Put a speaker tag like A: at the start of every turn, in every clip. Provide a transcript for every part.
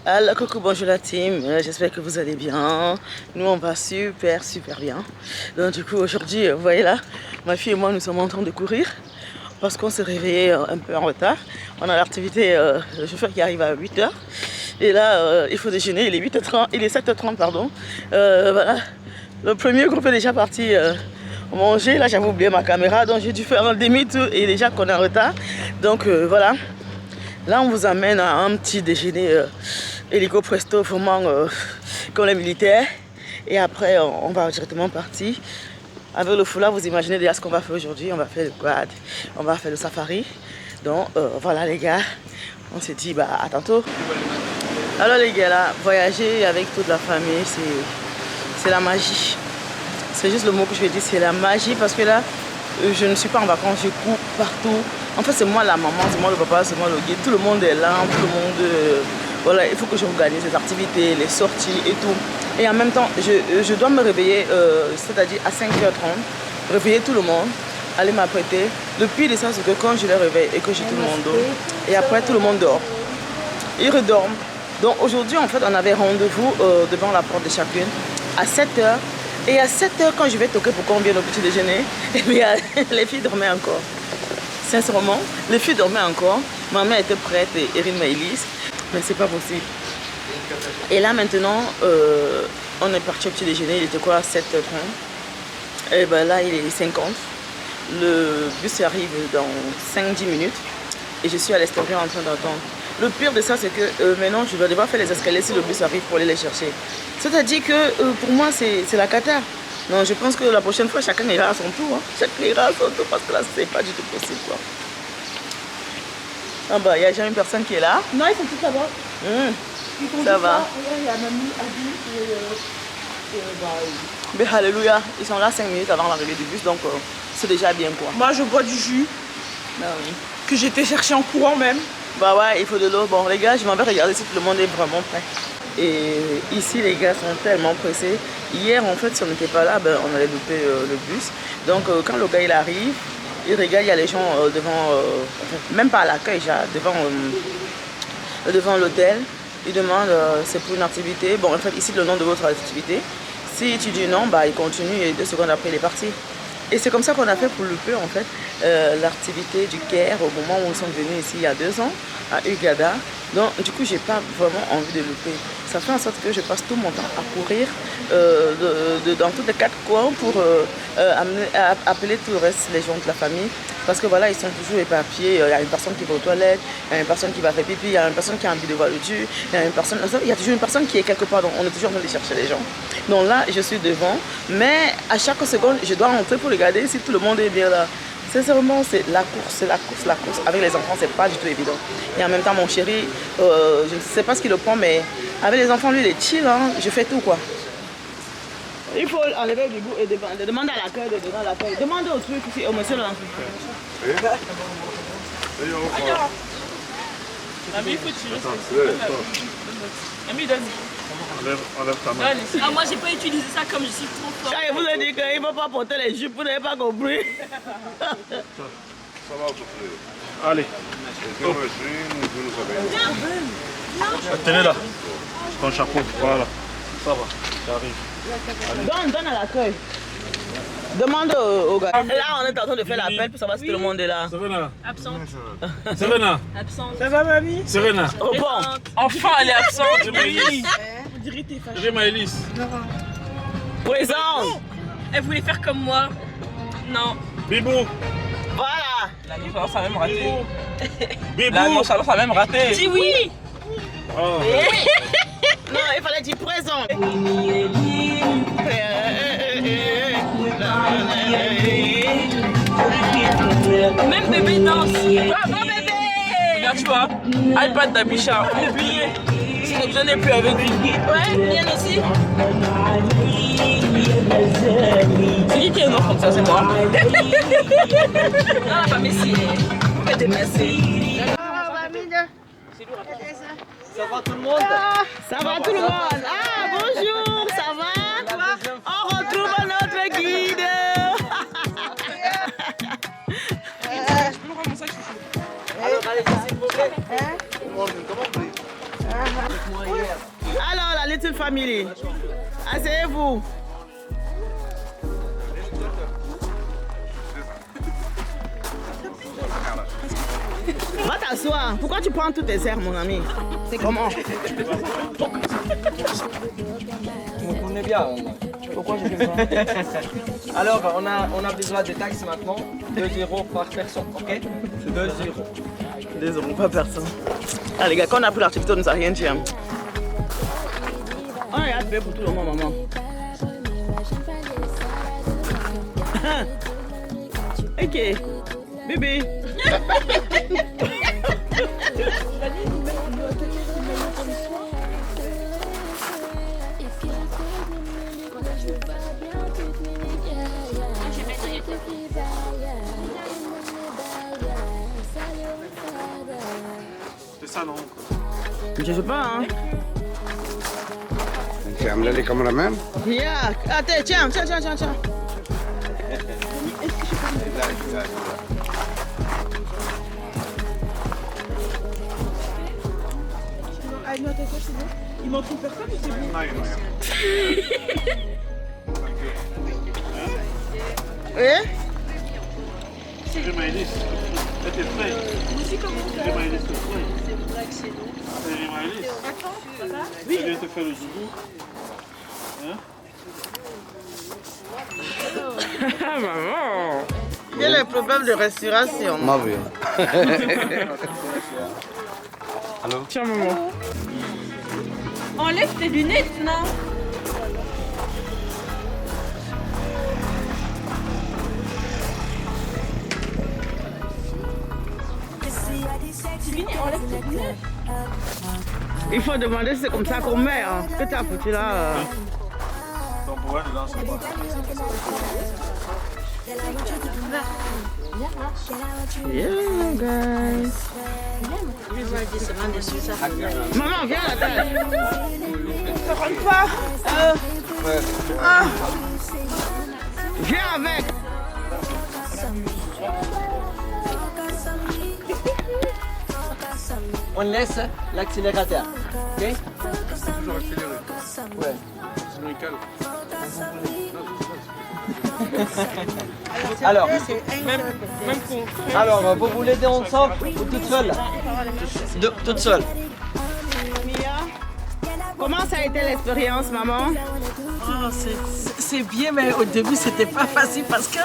A: Alors coucou, bonjour la team, j'espère que vous allez bien. Nous on va super bien. Donc du coup aujourd'hui, vous voyez là, ma fille et moi nous sommes en train de courir parce qu'on s'est réveillé un peu en retard. On a l'activité, le chauffeur qui arrive à 8 h. Et là il faut déjeuner, il est 8h30, il est 7h30 pardon. Voilà, le premier groupe est déjà parti manger. Là j'avais oublié ma caméra donc j'ai dû faire un demi-tour et déjà qu'on est en retard. Donc voilà. Là, on vous amène à un petit déjeuner hélico presto, vraiment comme les militaires. Et après, on va directement partir. Avec le foulard, vous imaginez déjà ce qu'on va faire aujourd'hui. On va faire le quad, on va faire le safari. Donc voilà les gars, on s'est dit bah à tantôt. Alors les gars, là, voyager avec toute la famille, c'est la magie. C'est juste le mot que je vais dire, c'est la magie parce que là, je ne suis pas en vacances, je cours partout. En fait, c'est moi la maman, c'est moi le papa, c'est moi le guide. Tout le monde est là, tout le monde... voilà, il faut que j'organise les activités, les sorties et tout. Et en même temps, je dois me réveiller, c'est-à-dire à 5h30, réveiller tout le monde, aller m'apprêter. Le pire de ça, c'est que quand je les réveille et que j'ai tout le monde dort, et après tout le monde dort. Ils redorment. Donc aujourd'hui, en fait, on avait rendez-vous devant la porte de chacune à 7h. Et à 7h, quand je vais toquer pour qu'on vienne au petit déjeuner, et bien, les filles dormaient encore. Sincèrement, les filles dormaient encore. Ma mère était prête, et Erin Maëlys, mais c'est pas possible. Et là maintenant, on est parti au petit déjeuner, il était quoi, 7h30. Et ben là, il est 50. Le bus arrive dans 5-10 minutes. Et je suis à l'extérieur en train d'attendre. Le pire de ça, c'est que maintenant, je vais devoir faire les escaliers si le bus arrive pour aller les chercher. C'est-à-dire que pour moi, c'est la cata. Non, je pense que la prochaine fois, chacun ira à son tour. Hein. Chacun ira à son tour parce que là, c'est pas du tout possible. Quoi. Ah bah, il n'y a jamais une personne qui est là.
B: Non, ils sont tous là-bas.
A: Ça va.
B: Il y a Mamie, Adi
A: Mais alléluia, ils sont là 5 minutes avant l'arrivée du bus, donc c'est déjà bien quoi.
B: Moi, je bois du jus.
A: Ah oui.
B: Que j'ai été chercher en courant même.
A: Bah ouais, il faut de l'eau. Bon les gars, je m'en vais regarder si tout le monde est vraiment prêt. Et ici les gars sont tellement pressés. Hier en fait si on n'était pas là, ben, on allait louper le bus. Donc quand le gars il arrive, il regarde, il y a les gens devant, même pas à l'accueil, devant l'hôtel. Il demande c'est pour une activité. Bon en fait ici le nom de votre activité. Si tu dis non, bah il continue et 2 secondes après il est parti. Et c'est comme ça qu'on a fait pour louper en fait l'activité du Caire au moment où nous sommes venus ici il y a 2 ans à Uganda. Donc du coup j'ai pas vraiment envie de louper. Ça fait en sorte que je passe tout mon temps à courir dans tous les 4 coins pour appeler tout le reste, les gens de la famille. Parce que voilà, ils sont toujours éparpillés. Il y a une personne qui va aux toilettes, il y a une personne qui va faire pipi, il y a une personne qui a envie de voir le Dieu, il y a toujours une personne qui est quelque part. Donc on est toujours en train de chercher les gens. Donc là, je suis devant, mais à chaque seconde, je dois rentrer pour regarder si tout le monde est bien là. Sincèrement, c'est la course. Avec les enfants, c'est pas du tout évident. Et en même temps, mon chéri, je ne sais pas ce qu'il le prend, mais avec les enfants, lui, il est chill, hein, je fais tout quoi. Il faut enlever du bout et demander à l'accueil de donner à l'accueil. Demandez au truc ici, au monsieur là.
B: Ami, il faut tirer. Ami, donne.
C: Enlève ta main.
D: Ah, moi j'ai pas utilisé ça comme je suis trop fort.
A: Je vous ai dit qu'il ne faut pas porter les jupes, vous n'avez pas compris.
C: Ça va, souffler.
E: Allez.
C: Tenez là.
E: Ton chapeau, voilà. Ça va, j'arrive.
A: Donne à l'accueil. Demande au gars. Là, on est en train de faire l'appel pour savoir si tout le monde est là.
E: Serena.
D: Absente.
E: Serena.
D: Absente.
B: Ça va, mamie?
E: Serena.
A: Réponds.
B: Enfin, elle est absente.
E: J'ai Maëlys.
B: On dirait que t'es fâchée.
E: J'ai Maëlys.
A: Présence.
D: Elle voulait faire comme moi. Non.
E: Bibou.
A: Voilà.
B: La nonchalance a même raté.
E: Bibou.
B: La nonchalance a même raté.
D: Dis oui.
E: Oh.
A: Non, il fallait dire présent.
D: Même bébé danse. Bravo bébé.
B: Regarde, tu vois. iPad d'Abisha. Oublié. Je n'ai plus avec lui.
D: Ouais, viens aussi.
B: C'est qui est un enfant comme ça, c'est moi.
D: Non, la famille, c'est. Faites des merci.
B: Ça va tout le monde?
A: Ça va tout le monde? Ah, bonjour, ça va? On retrouve notre guide.
B: Je peux me rendre mon sac, je suis chaud.
C: Alors, allez, s'il vous plaît. Comment vous voulez?
A: belle famille. Asseyez-vous. Va t'asseoir. Pourquoi tu prends toutes tes airs, mon ami? C'est comment?
F: Tu me connais bien.
A: Pourquoi je fais ça?
F: Alors, on a besoin de taxes maintenant. 2 € par personne, ok? 2 €.
A: 2 € pas personne. Ah les gars, quand on a pris l'artifice, on nous a rien dit. Hein. On a payé pour tout le monde, maman. Ok, bébé.
C: C'est ça, non?
A: Je sais pas, hein.
G: Tu as amené les caméramans?
A: Yeah. Attends, tiens.
B: Ils m'en trouvent personne ou c'est bon?
A: Oui?
C: J'ai ma liste. C'était frais. J'ai ma liste frais. J'ai ma liste. Oui. Je viens te faire le joujou. Hein?
B: Maman.
A: Quel est le problème de respiration?
G: Ma vie.
B: Tiens, maman.
D: Enlève tes lunettes, non?
A: Il faut demander si c'est comme ça qu'on met. Hein. Que tu as foutu là
C: Ton pouvoir dedans, c'est pas.
A: Yeah, guys. Maman, viens là. Ça rentre pas. Viens avec.
F: On laisse l'accélérateur, ok?
C: Toujours accéléré.
F: Ouais.
C: Sinon, il cale.
F: Alors,
B: Même con.
F: alors, vous voulez l'aider ensemble ou toute seule? Toute seule.
A: Comment ça a été l'expérience, maman?
H: Oh, c'est bien, mais au début, c'était pas facile parce que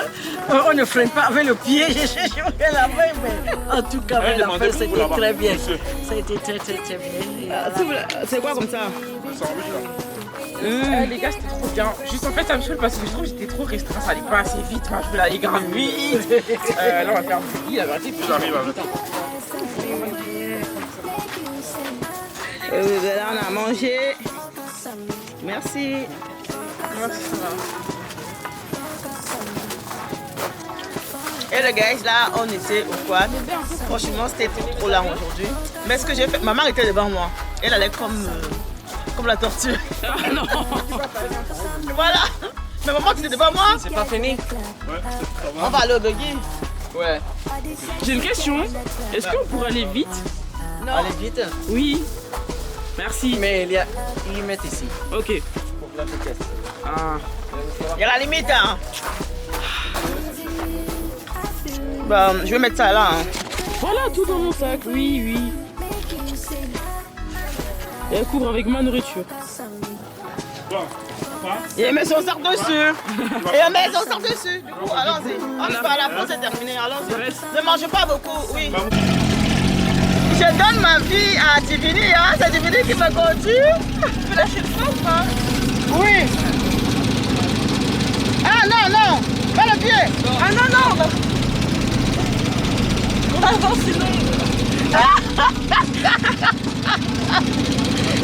H: on ne freine pas avec le pied. J'ai cherché la main, mais en tout cas, la fin, c'était très bien. Ça a été très bien.
A: C'est quoi comme ça?
B: Les gars, c'était trop bien. Juste en fait, ça me saoule parce que je trouve que j'étais trop restreint. Ça allait pas assez vite. Moi, je voulais aller grave vite. Là, on va faire vite, la vérité.
C: J'arrive avec.
A: Là, on a mangé. Merci. Et les gars, là, on était au quad. Franchement, c'était trop lent aujourd'hui. Mais ce que j'ai fait, maman était devant moi. Elle allait comme la tortue.
B: Non.
A: Voilà. Mais maman, tu étais devant moi.
F: C'est pas fini?
A: On va aller au buggy.
F: Ouais.
B: J'ai une question. Est-ce qu'on pourrait aller vite?
F: Allez vite.
B: Oui. Merci.
F: Mais il y a une limite ici
B: Ok.
F: pour la vitesse.
B: Ah.
A: Il y a la limite. Hein. Bah, je vais mettre ça là. Hein.
B: Voilà, tout dans mon sac. Oui. Et elle couvre avec ma nourriture.
A: Et elle met son sac dessus. Et elle met son sac dessus. Du coup, allons-y. On va, la pause est terminée. Allons-y. Ne mangez pas beaucoup, oui. Je donne ma vie à Divini. Hein. C'est Divini qui me conduit. Tu peux lâcher le feu ou pas? Oui. Ah non. Pas le pied. Ah non. Avant, sinon.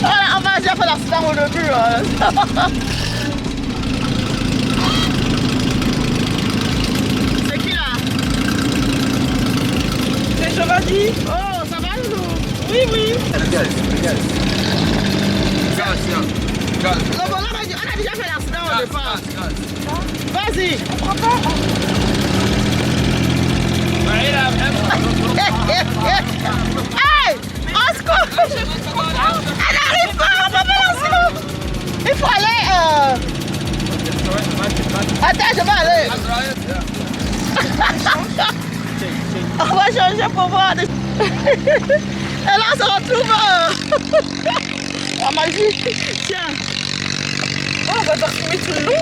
A: Voilà, on va déjà faire l'accident au début. C'est qui là? C'est Giovanni. Oh, ça va, Loulou? Oui. Non, bon, là, on a déjà fait l'accident au départ. Vas-y. On prend pas. Hey! Au secours! Elle n'arrive pas! On va faire l'accident! Attends, je vais aller. On va changer pour voir. Et là, on se retrouve à Magie. Tiens. Oh, on va parfumer tout le long.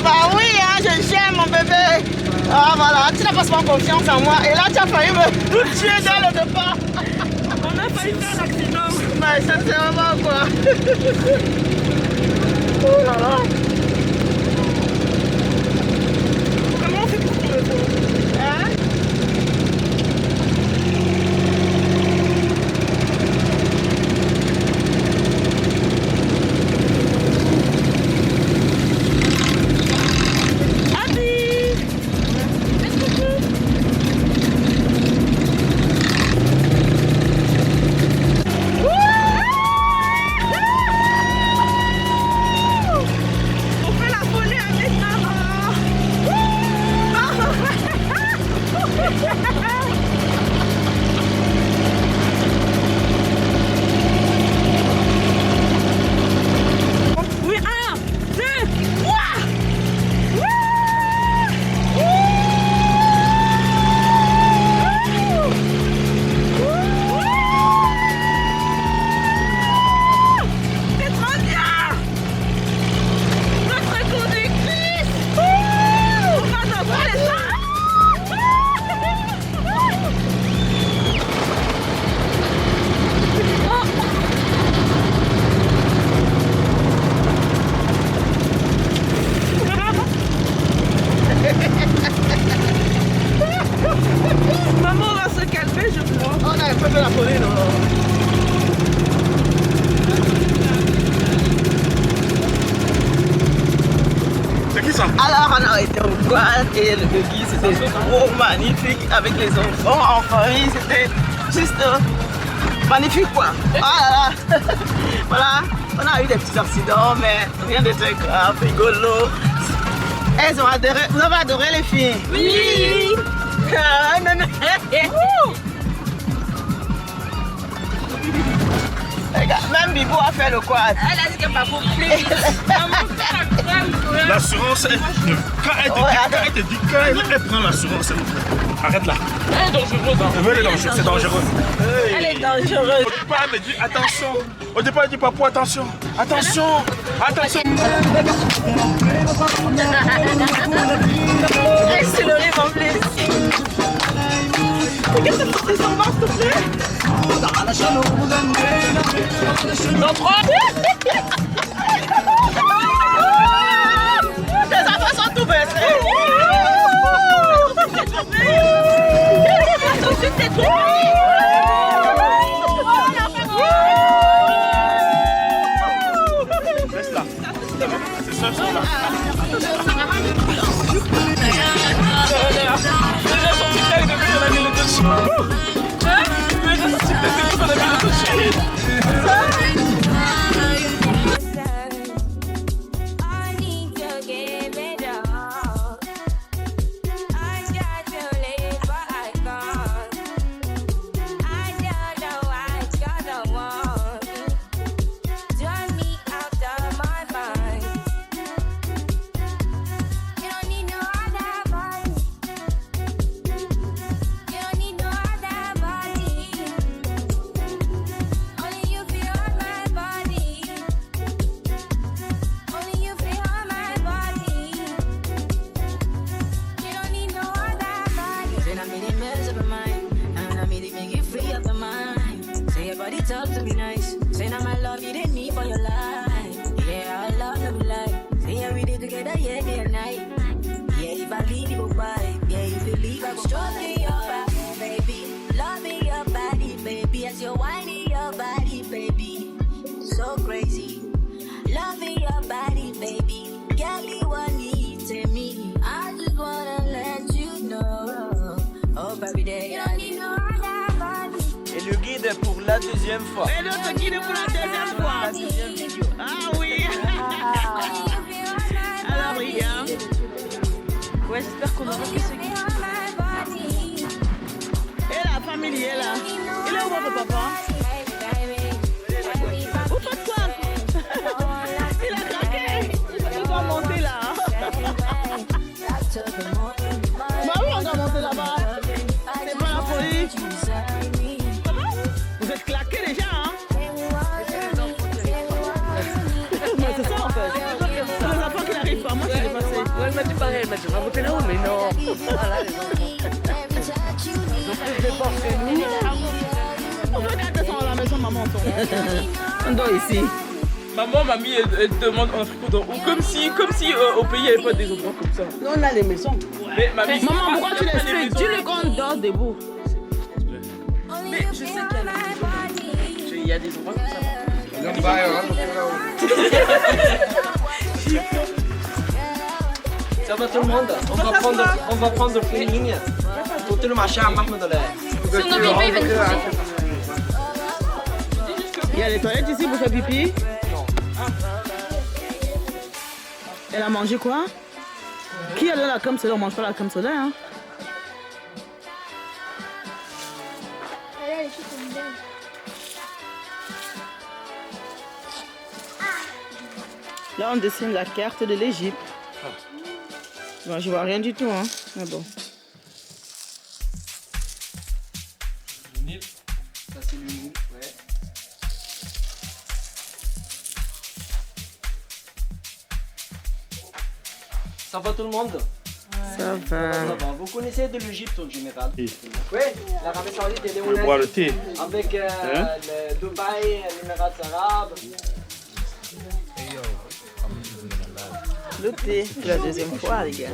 A: Bah oui, hein, je gère mon bébé. Ah voilà, tu n'as pas souvent confiance en moi. Et là, tu as failli me tuer dès le départ. On a failli faire l'accident. Mais ça, c'est vraiment quoi. Oh là là. Comment on fait pour trouver ça? Hein? Maman va se calmer, je crois. On a un peu de la folie, non?
E: C'est qui ça?
A: Alors on a été au bois et le buggy c'était trop magnifique avec les enfants en famille, c'était juste magnifique quoi. Ah là là. Voilà, on a eu des petits accidents mais rien de très grave, rigolo. Elles ont adoré, vous avez adoré les filles? Oui. Même Bibo a fait le quad. Elle a dit qu'elle m'a compris.
E: L'assurance, quand elle prend l'assurance, arrête là.
B: Elle est dangereuse.
E: Elle est dangereuse, c'est dangereux.
A: Elle est dangereuse.
E: Au départ, elle me dit attention. Au départ, elle dit papou, attention. Attention. Attention.
A: Accélérez en plus. Qu'est-ce que c'est son ventre, s'il te plaît? Non, les enfants sont tout baissés.
E: Reste là. C'est ça, c'est là.
G: Talk to me nice. Say now my love you didn't need for your life. Yeah, I love no life. Say yeah, we did together, yeah, day and night. Yeah, if I leave you goodbye. Yeah, if you leave, I go stroking your body, baby. Loving your body, baby. As you're whining your body, baby. So crazy. Loving your body, baby. Girl, you want to me. I just wanna let you know. Oh, baby, day. You don't need no other body.
F: Et le guide pour la deuxième fois.
A: Et l'autre guide pour la deuxième fois.
F: La deuxième vidéo.
A: Ah oui. Alors regarde. Ouais, j'espère qu'on aura que ce guide. il y est là. Il est où votre papa? Vous faites quoi? Il a craqué. Il doit monter là. Bah oui, on doit monter là-bas. C'est pas la folie. Vous êtes claqués déjà, hein? Mais c'est ça en fait. C'est les enfants qui n'arrivent pas. Moi, je l'ai passé.
F: Ouais, elle m'a dit pareil, elle m'a dit on va monter là-haut, mais non. Voilà, les enfants.
A: On veut qu'elle descende à la maison, maman. On dort ici.
B: Maman, mamie, elle demande un frigo d'en haut. Comme si au pays, il n'y avait pas des endroits comme ça.
H: Nous, on a les maisons.
B: Mais mamie,
A: Maman, pourquoi tu l'expliques? Dis-le qu'on dort debout.
B: Mais je sais qu'il y a des endroits comme ça.
F: Ça va tout le monde. On va prendre une ligne. Pour tout le machin à Mahmoud.
A: Il y a les toilettes ici pour faire pipi. Elle a mangé quoi? Qui a donné la crème soda? On mange pas la crème soda, hein? Là, on dessine la carte de l'Égypte. Bon, je vois rien du tout, hein? Mais bon.
F: Ça, c'est le Nil, ouais. Ça va tout le monde?
A: Ça va.
F: Ça va. Vous connaissez de l'Égypte en général?
C: Oui.
F: Oui, l'Arabie Saoudite et les
C: On boit le thé.
F: avec le Dubaï, les Émirats arabes.
A: Le thé, c'est la deuxième fois, les gars.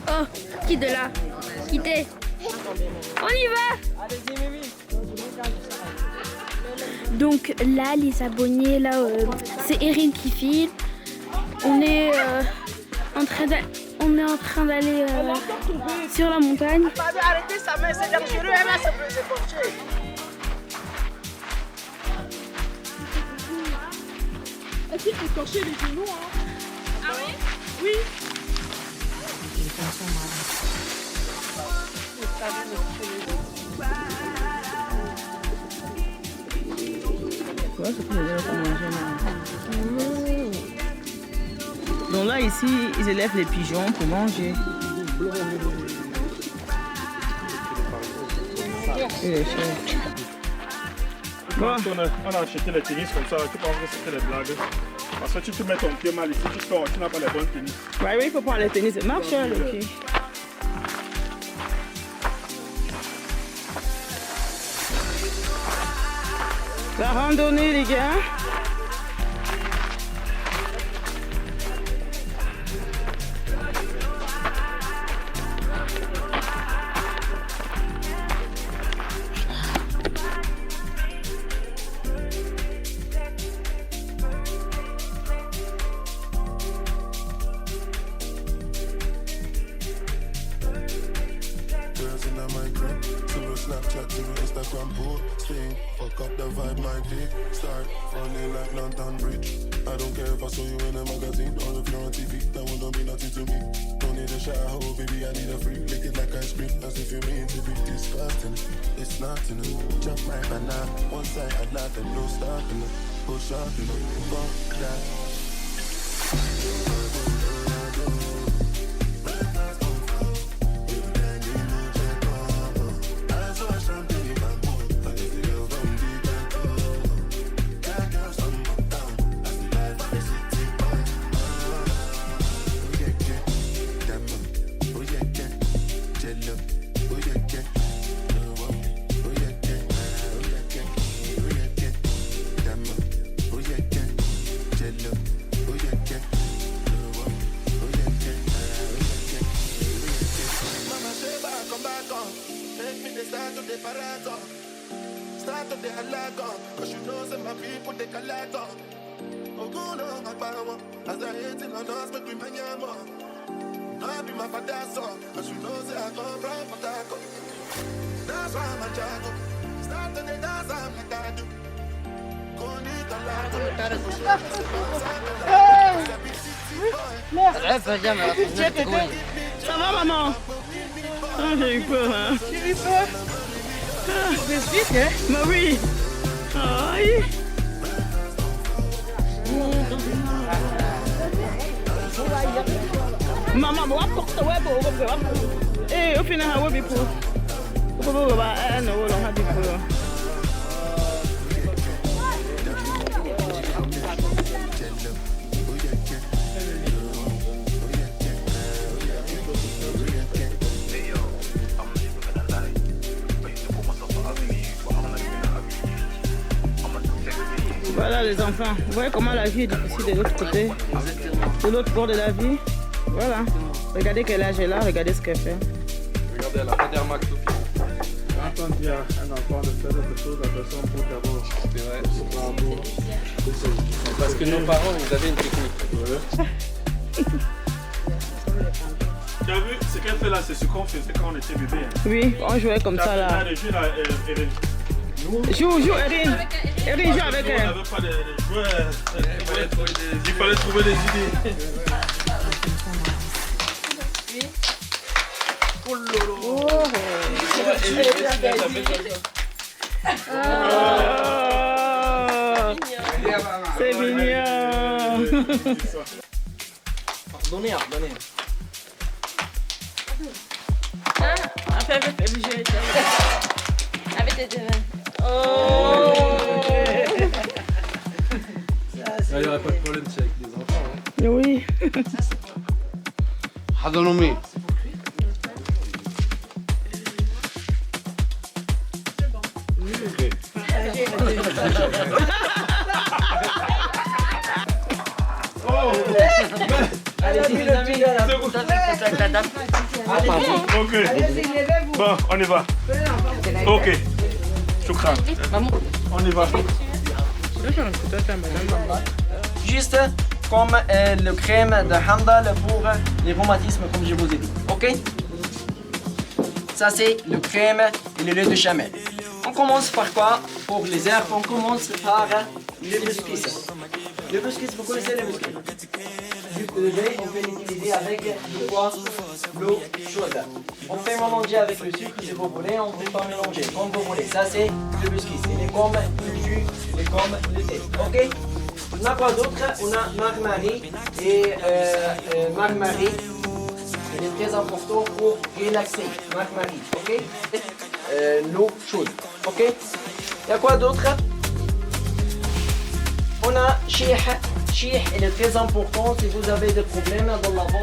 I: Oh, qui de là? Quittez. On y va.
F: Allez-y, Mimi.
I: Donc là, les abonnés, là, c'est Erin qui file. On est en train d'aller sur la montagne.
H: Arrêtez sa main, c'est dangereux, elle va se écorcher.
B: Est-ce qu'il faut torcher les genoux, hein? Ah oui? Oui.
A: Ouais, c'est pour les élèves à manger, là. Donc là, ici, ils élèvent les pigeons pour manger. Et les chèvres. Bon.
C: On a acheté les tennis comme ça, tu penses que c'était des blagues. Parce que tu te mets ton pied mal ici, tu n'as pas les bonnes tennis.
A: Ouais, oui, il faut prendre les tennis. Marche, le pied. La randonnée, les gars.
J: Snapchat to me, Instagram posting. Fuck up the vibe, my dick start running like London Bridge. I don't care if I saw you in a magazine or if you're on TV. That one don't mean nothing to me. Don't need a shower, oh baby, I need a free. Lick it like ice cream, as if you mean to be disgusting. It's nothing, jump my banana. One side I laugh and no stopping. Go shopping, fuck that.
A: Ça va maman? Ah, j'ai eu peur hein.
H: J'ai eu peur. C'est vite hein?
A: Bah oui. Aïe. Maman, bon, apporte ouais bon. Eh, au final, on va bien pour. On va bien, non, on va bien pour. Voilà les enfants, vous voyez comment la vie est difficile de l'autre côté, de l'autre bord de la vie. Voilà, regardez quel âge elle a, regardez ce qu'elle fait.
F: Regardez, elle a pas d'air max.
C: Quand il y a un enfant de faire quelque chose, la personne pour d'abord.
F: C'est vrai. Parce que nos parents, ils avaient une technique.
C: Tu as vu, ce qu'elle fait là, c'est ce qu'on faisait quand on était bébé. Hein.
A: Oui, on jouait comme ça là. Joue, Erin. Erin, joue avec elle.
C: On n'avait pas de joueurs. Il fallait trouver des idées. Oh lolo.
A: C'est mignon.
F: Pardonnez.
D: Avec tes deux mains.
F: Il n'y aurait pas de problème avec des enfants. Hein.
A: Oui.
E: حضنومي
F: Allez-y les amis.
C: Ok. Bon, on y va. Ok. Choukran. On y va.
F: Juste comme le crème de Hamdal pour les rhumatismes, comme je vous ai dit. Ok? Ça, c'est le crème et le lait de chamel. On commence par quoi? Pour les herbes, on commence par le biscuit. Le biscuit, vous connaissez le biscuit? Le lait, on peut l'utiliser avec du poids, l'eau chaude. On peut mélanger avec le sucre si vous voulez, on peut pas mélanger comme vous voulez. Ça, c'est le biscuit. Il est comme le jus, il est comme le thé. Ok? On a quoi d'autre? On a Marmarie et Marmarie, il est très important pour relaxer. Marmarie, ok? L'eau chaude, ok? Il y a quoi d'autre? On a Chih. Chih, il est très important si vous avez des problèmes dans la ventre.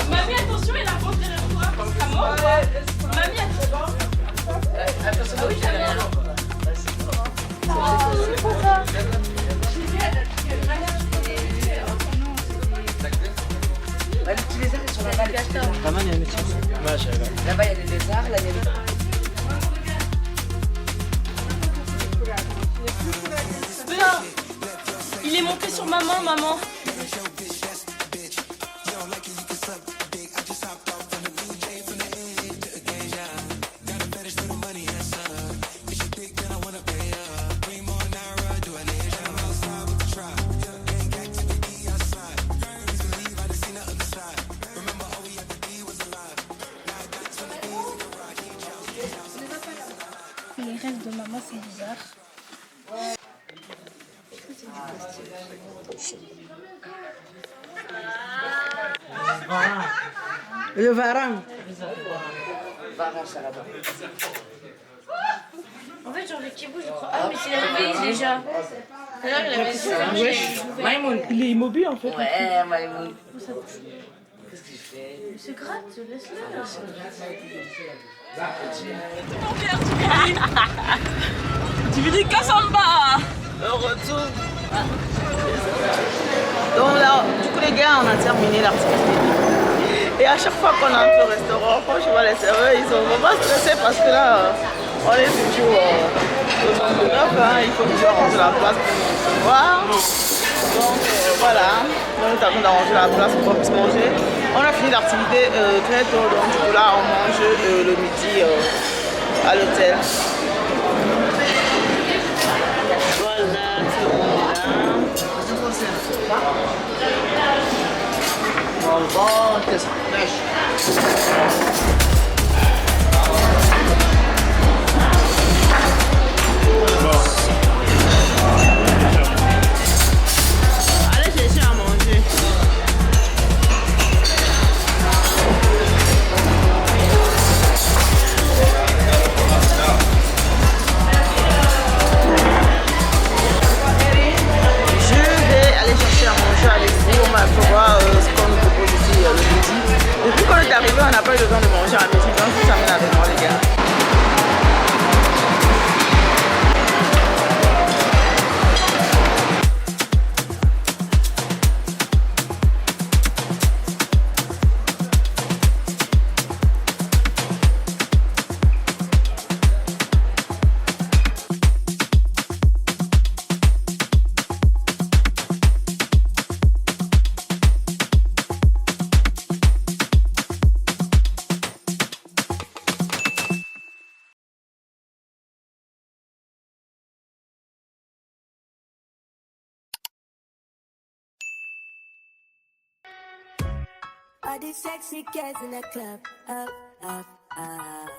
D: Mamie, attention, il a la ventre derrière toi. À moi ou pas? Mamie, attention.
F: Attention, oui,
K: Les lézards ils sont là-bas. Là-bas il y a des lézards, là il y a des...
D: Il est monté sur maman.
I: Les rêves de maman, c'est bizarre.
H: Le varan.
K: Varan, ça là-bas.
D: En fait, genre le kibou, je crois. Ah, mais c'est réveillé déjà. Alors, il avait ça.
K: Maïmoun.
A: Il est immobile en fait.
K: Ouais, Maïmoun. Qu'est-ce que je fais?
D: C'est gratte, laisse-le.
A: Tu veux dire Kassamba? Le retour. Donc là, du coup les gars, on a terminé l'activité. Et à chaque fois qu'on entre au restaurant, quand je vois les serveurs, ils sont vraiment stressés parce que là, on est toujours au nombre de 9, hein, il faut toujours ranger la place pour nous recevoir. Donc voilà, on est en train d'arranger la place pour qu'on puisse manger. On a fini l'activité très tôt, donc du coup là on mange le midi à l'hôtel. Voilà. Allez chercher à manger. Je vais aller chercher à manger avec vous. On va voir ce qu'on nous propose ici le midi. Depuis qu'on est arrivé, on n'a pas eu le temps de manger à midi. Donc, vous amène avec moi, les gars.
G: All these sexy girls in the club, up, up, up.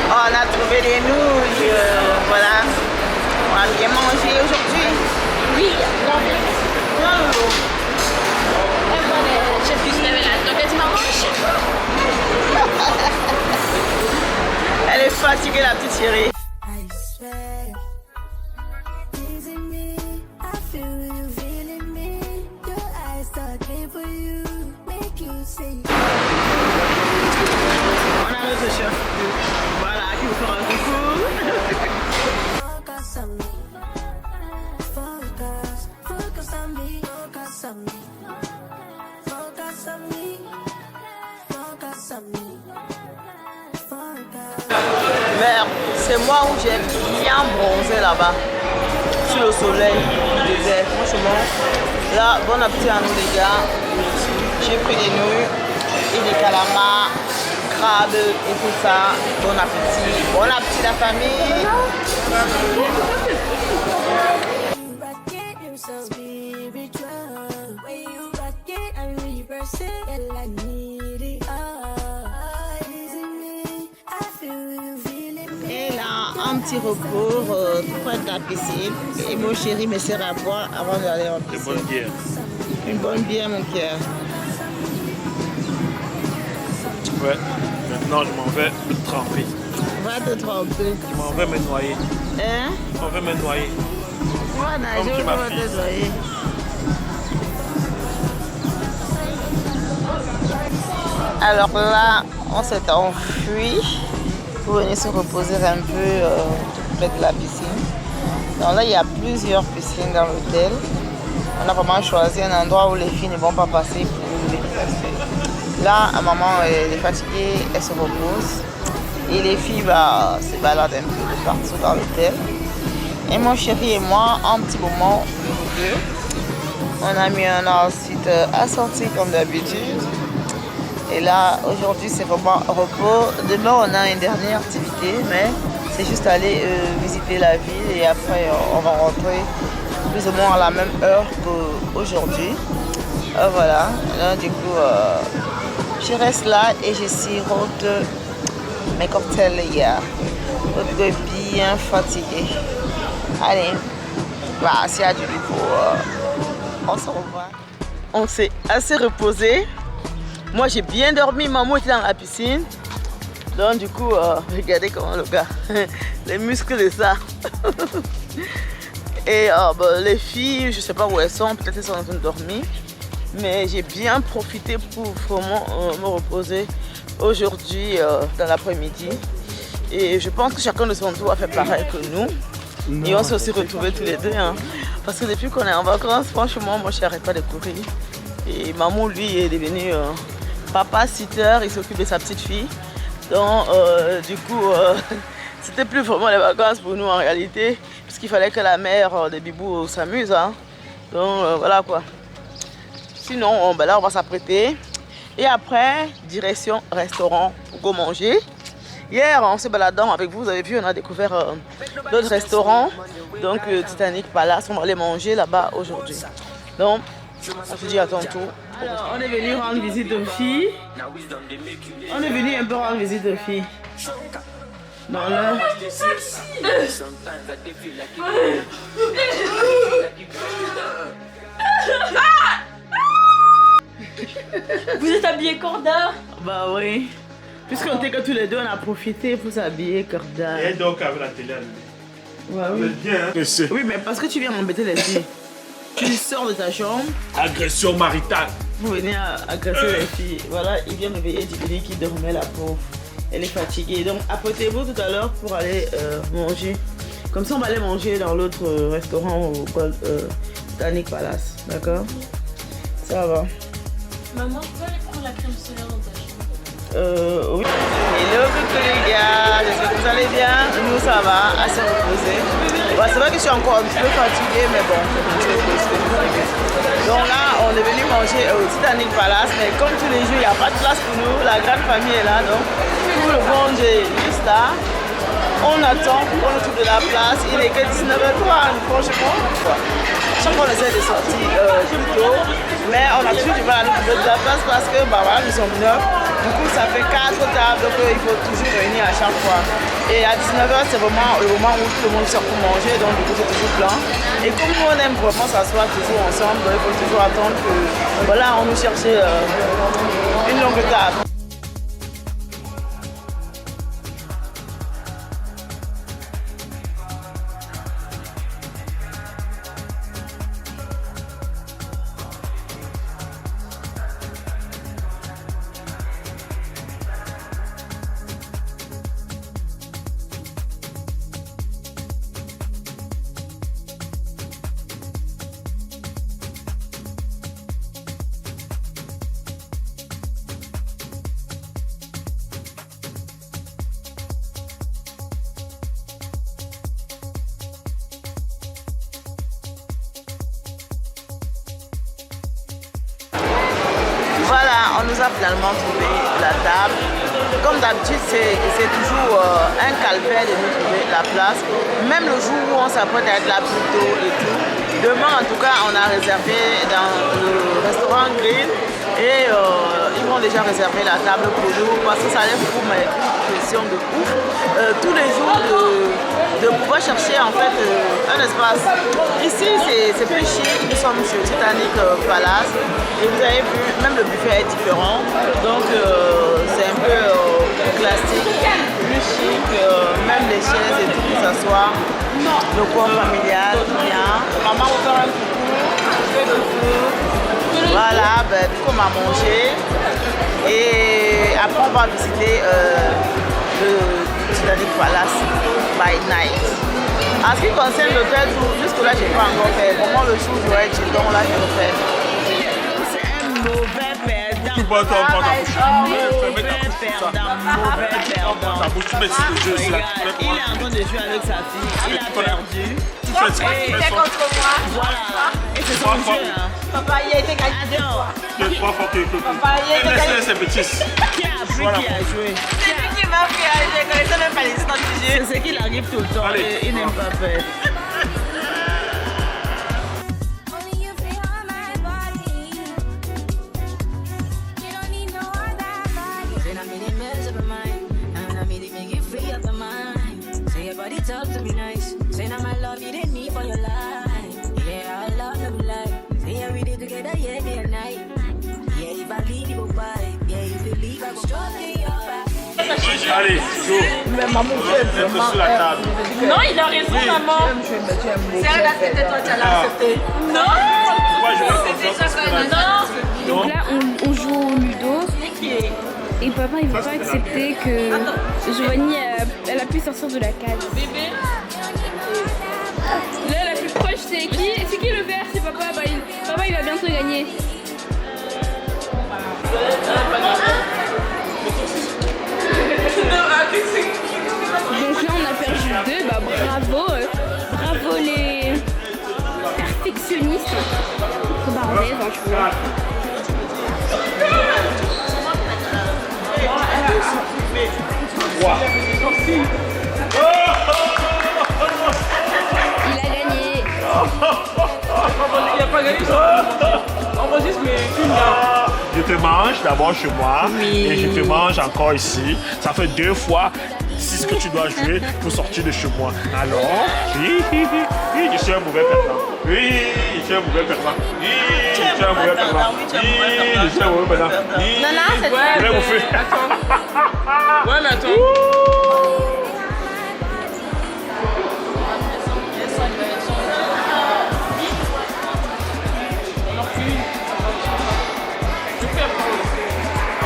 A: On a trouvé des nouilles, voilà. On va bien manger aujourd'hui. Oui,
D: J'ai pu se lever là. Donc, elle dit, maman,
A: elle est fatiguée, la petite chérie.
G: I swear, teasing me, I feel you feeling me. Your eyes talking for you, make you sing.
A: On a notre chef. Voilà, qui vous fera un coucou.
G: Focus on me, focus, focus on me, focus on me, focus on me, focus on me.
A: Merde, c'est moi où j'ai bien bronzé là-bas, sur le soleil du désert. Franchement, là, bon appétit à nous les gars. J'ai pris des nouilles et des calamars, crabes et tout ça. Bon appétit. Bon appétit la famille. Et là, un petit repos près de la piscine. Et mon chéri me sert à boire avant d'aller en piscine.
C: Une bonne bière.
A: Une bonne bière, mon cœur.
C: Ouais, maintenant je m'en vais me tremper.
A: Va te tremper.
C: Je m'en vais me noyer.
A: Hein?
C: Je m'en vais me noyer.
A: Va nager,
C: Comme tu
A: on
C: m'as
A: va
C: fait.
A: te noyer. Alors là, on s'est enfui pour venir se reposer un peu près de la piscine. Donc là, il y a plusieurs piscines dans l'hôtel. On a vraiment choisi un endroit où les filles ne vont pas passer pour les passer. Là, maman est fatiguée, elle se repose. Et les filles se baladent un peu de partout dans l'hôtel. Et mon chéri et moi, un petit moment, nous deux, on a mis un outfit assorti comme d'habitude. Et là, aujourd'hui, c'est vraiment repos. Demain, on a une dernière activité, mais c'est juste aller visiter la ville et après, on va rentrer plus ou moins à la même heure qu'aujourd'hui. Voilà. Là, du coup, je reste là et je sirote mes cocktails, les gars. Je suis bien fatiguée. Allez, voilà, s'il y a du repos, on se revoit. On s'est assez reposé. Moi, j'ai bien dormi. Maman était dans la piscine. Donc, du coup, regardez comment le gars, les muscles de ça. Et les filles, je ne sais pas où elles sont. Peut-être elles sont en train de dormir. Mais j'ai bien profité pour vraiment me reposer aujourd'hui dans l'après-midi. Et je pense que chacun de son tour a fait pareil que nous. Non, et on s'est aussi retrouvés tous les deux. Hein. Parce que depuis qu'on est en vacances, franchement, moi je n'arrête pas de courir. Et maman, lui, est devenu papa sitter, il s'occupe de sa petite fille. Donc, du coup, c'était plus vraiment les vacances pour nous en réalité. Puisqu'il fallait que la mère de Bibou s'amuse. Hein. Donc, voilà quoi. Sinon, là, on va s'apprêter. Et après, direction restaurant pour go manger. Hier, en se baladant avec vous, vous avez vu, on a découvert d'autres restaurants. Donc, Titanic Palace, on va aller manger là-bas aujourd'hui. Donc, on se dit à tantôt. Alors, on est venu rendre visite aux filles. On est venu un peu rendre visite aux filles. Dans le...
D: Vous êtes habillés Corda?
A: Bah oui. Puisqu'on était que tous les deux, on a profité pour s'habiller Corda.
C: Et donc avec la télé allumée.
A: Ouais, oui.
C: Bien, hein?
A: Oui, mais parce que tu viens embêter les filles. Tu sors de ta chambre.
C: Agression maritale.
A: Vous venez agresser les filles. Voilà, il vient réveiller Dibili qui dormait, la pauvre. Elle est fatiguée. Donc apprêtez-vous tout à l'heure pour aller manger. Comme ça, on va aller manger dans l'autre restaurant au Titanic Palace. D'accord? Ça va.
D: Maman, tu peux aller prendre la crème solaire dans ta chambre?
A: Oui. Hello, coucou les gars. J'espère que vous allez bien. Nous, ça va. Assez reposé. Ouais, c'est vrai que je suis encore un peu fatiguée, mais bon, je vais reposer. Donc là, on est venu manger au Titanic Palace, mais comme tous les jours, il n'y a pas de place pour nous. La grande famille est là, donc tout le monde est juste là. On attend qu'on nous trouve de la place. Il est que 19h30, franchement. Chaque fois, on essaie de sortir plus tôt, mais on a toujours du mal à nous trouver de la place parce que bah, voilà, nous sommes 9. Du coup, ça fait 4 tables, donc il faut toujours réunir à chaque fois. Et à 19h, c'est vraiment le moment où tout le monde sort pour manger, donc du coup, c'est toujours plein. Et comme nous, on aime vraiment s'asseoir toujours ensemble, il faut toujours attendre que, voilà, on nous cherche une longue table. Voilà, on nous a finalement trouvé la table. Comme d'habitude, c'est toujours un calvaire de nous trouver la place. Même le jour où on s'apprête à être là plus tôt et tout. Demain, en tout cas, on a réservé dans le restaurant Green. Et ils vont déjà réserver la table pour nous parce que ça allait pour une question de ouf. Tous les jours de pouvoir chercher en fait un espace. Ici c'est plus chic, nous sommes sur Titanic Palace et vous avez vu, même le buffet est différent. Donc c'est un peu classique, plus chic, même les chaises et tout pour s'asseoir. Le coin familial, bien. Maman vous fait un coucou. Voilà, ben, du coup on a mangé et après on va visiter le Titanic Palace by night. En ce qui concerne l'hôtel, jusque là j'ai pas encore fait. Vraiment le jour je vais être donc là je le fais. C'est un mauvais perdant. Il est en train de jouer avec sa fille, il a perdu.
D: Il était contre moi.
A: Voilà. Et c'est son jeu. Hein.
D: Papa, il a été gagné. Papa, il a été gagné.
C: Laisse les bêtises.
A: Qui a appris, qui a joué?
D: C'est lui qui m'a appris à jouer. Je connaissais même pas les histoires du jeu.
A: C'est ce qu'il arrive tout le temps.
C: Allez.
A: Il n'aime pas perdre.
G: Talk to me nice. Say now my love you didn't need for your life. Yeah, I love you like. Say yeah, we did together, yeah, day and night. Yeah, if I leave you goodbye. Yeah, if you leave, I go stroking your back.
C: Allez, go.
A: Mais maman,
C: sur la table.
D: Non, il a raison, maman. C'est elle accepté, toi, tu as accepté. Non.
C: Moi, je vais
D: C'est
I: Donc là, on joue au Ludo. Et papa, il ne veut pas accepter que Giovanni, elle a pu sortir de la case.
D: Bébé.
I: Là, la plus proche, c'est qui? C'est qui le vert? C'est papa. Bah, papa, il va bientôt gagner. Donc là, on a perdu 2. Bah, bravo. Bravo les perfectionnistes. Barbès, hein, je trouve.
C: quoi?
I: Il a gagné.
B: Il a pas gagné, ça. Enregistre, mais filme là.
C: Je te mange d'abord chez moi et je te mange encore ici. Ça fait 2 fois. C'est ce que tu dois jouer pour sortir de chez moi. Alors, oui, je suis un mauvais perdant. Oui, je suis un mauvais perdant. Oui, je suis un mauvais perdant. Oui, je suis un mauvais perdant.
I: Nana, c'est toi.
B: Ouais, mais attends.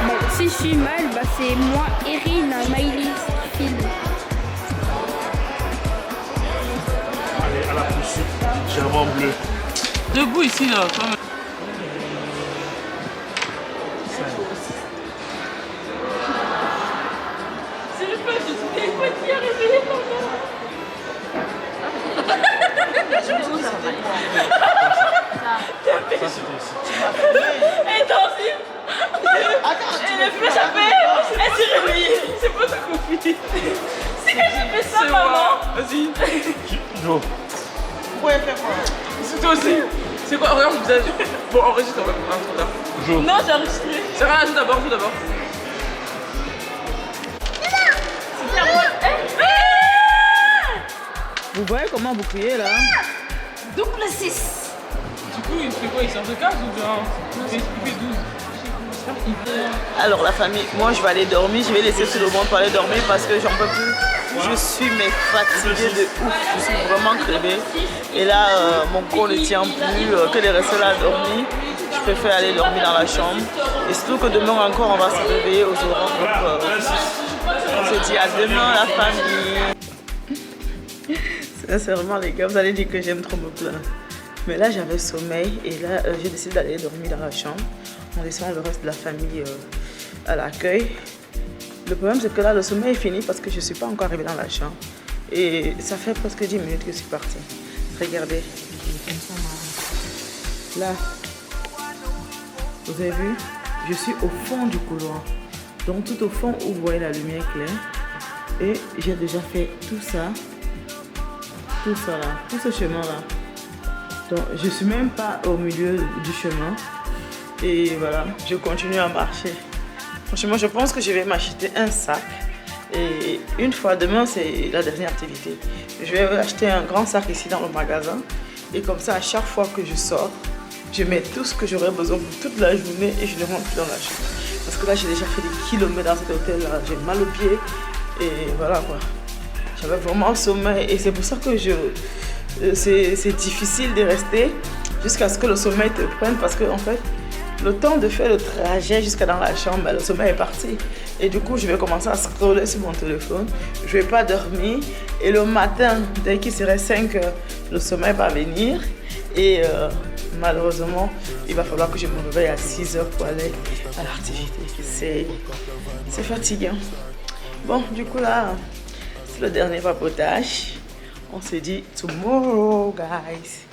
I: Bon, si je suis mal, bah c'est moi, Erin, Maïlis, qui filme.
C: Allez, à la poursuite, diamant bleu.
B: Debout ici, là.
D: C'est le fait, il faut t'y arriver quand même. Et attention. Elle a fait échapper. Elle s'est réveillée. C'est pas ta copine. C'est que j'ai fait ça, maman.
B: Vas-y.
C: Jo.
A: Pourquoi elle fait quoi?
B: C'est toi aussi. C'est quoi? Regarde mon visage. Bon, enregistre quand même. Un truc là.
C: Jo.
D: Non, j'ai enregistré.
B: C'est rien, joue d'abord, joue d'abord.
D: C'était à moi.
A: Vous voyez comment vous criez là?
D: Double 6.
B: Du coup, il fait quoi? Il sort de 15 ou bien il fait 12?
A: Alors la famille, moi je vais aller dormir, je vais laisser tout le monde pour aller dormir parce que j'en peux plus. Je suis mais fatiguée de ouf, je suis vraiment crevée. Et là, mon corps ne tient plus que de rester là à dormir. Je préfère aller dormir dans la chambre. Et surtout que demain encore, on va se réveiller aux aurores. Donc on se dit à demain la famille. Sincèrement les gars, vous allez dire que j'aime trop me plaindre. Mais là j'avais sommeil et là j'ai décidé d'aller dormir dans la chambre en laissant le reste de la famille à l'accueil. Le problème c'est que là le sommeil est fini parce que je ne suis pas encore arrivée dans la chambre. Et ça fait presque 10 minutes que je suis partie. Regardez. Là, vous avez vu, je suis au fond du couloir. Donc tout au fond où vous voyez la lumière claire. Et j'ai déjà fait tout ça. Tout ça là, tout ce chemin là. Donc je suis même pas au milieu du chemin. Et voilà, je continue à marcher. Franchement, je pense que je vais m'acheter un sac. Et une fois, demain c'est la dernière activité. Je vais acheter un grand sac ici dans le magasin. Et comme ça, à chaque fois que je sors, je mets tout ce que j'aurai besoin pour toute la journée et je ne rentre plus dans la chambre. Parce que là, j'ai déjà fait des kilomètres dans cet hôtel là. J'ai mal aux pieds. Et voilà quoi. J'avais vraiment sommeil et c'est pour ça que c'est difficile de rester jusqu'à ce que le sommeil te prenne parce que en fait, le temps de faire le trajet jusqu'à dans la chambre, le sommeil est parti. Et du coup, je vais commencer à scroller sur mon téléphone. Je ne vais pas dormir. Et le matin, dès qu'il serait 5 heures, le sommeil va venir. Et malheureusement, il va falloir que je me réveille à 6 heures pour aller à l'activité. C'est fatigant. Bon, du coup là, c'est le dernier papotage. On se dit tomorrow, guys.